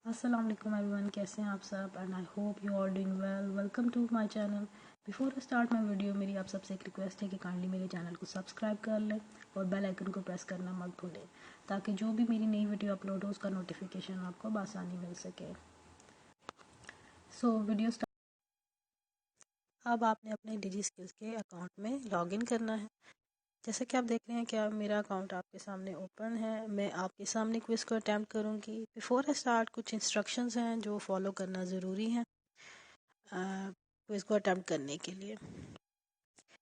अस्सलाम वालेकुम एवरीवन, कैसे हैं आप सब and I hope you are doing well. Welcome to my channel. Before I start my video, मेरी आप सबसे एक रिक्वेस्ट है कि काइंडली मेरे चैनल को सब्सक्राइब कर लें और बेल आइकन को प्रेस करना मत भूलें, ताकि जो भी मेरी नई वीडियो अपलोड हो उसका नोटिफिकेशन आपको बआसानी मिल सके। So video start. अब आपने अपने डिजी स्किल्स के अकाउंट में लॉगिन करना है। जैसे कि आप देख रहे हैं कि मेरा अकाउंट आपके सामने ओपन है। मैं आपके सामने क्विज़ को अटैम्प्ट करूंगी। बिफोर आई स्टार्ट कुछ इंस्ट्रक्शंस हैं जो फॉलो करना ज़रूरी है क्विज़ को अटैम्प्ट करने के लिए।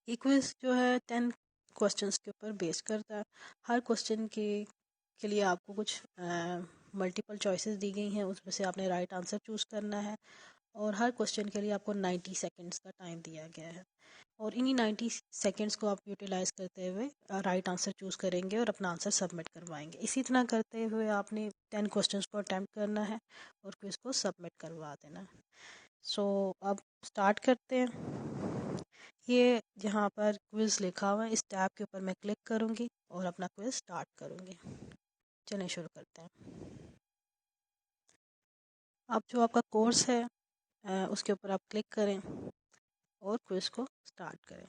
ये क्विज़ जो है 10 क्वेश्चंस के ऊपर बेस करता है। हर क्वेश्चन के लिए आपको कुछ मल्टीपल चॉइसेस दी गई हैं, उसमें से आपने राइट आंसर चूज़ करना है और हर क्वेश्चन के लिए आपको 90 सेकंड्स का टाइम दिया गया है और इन्हीं 90 सेकंड्स को आप यूटिलाइज़ करते हुए राइट आंसर चूज़ करेंगे और अपना आंसर सबमिट करवाएंगे। इसी तरह करते हुए आपने 10 क्वेश्चंस को अटैम्प्ट करना है और क्विज़ को सबमिट करवा देना। सो अब स्टार्ट करते हैं। ये जहाँ पर क्विज़ लिखा हुआ है, इस टैब के ऊपर मैं क्लिक करूँगी और अपना क्विज़ स्टार्ट करूँगी। चलिए शुरू करते हैं। अब जो आपका कोर्स है उसके ऊपर आप क्लिक करें और क्विज़ को स्टार्ट करें।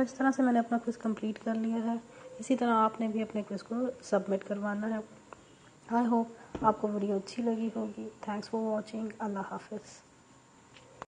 तो इस तरह से मैंने अपना क्विज़ कंप्लीट कर लिया है। इसी तरह आपने भी अपने क्विज़ को सबमिट करवाना है। आई होप आपको वीडियो अच्छी लगी होगी। Thanks for watching. अल्लाह हाफिज़।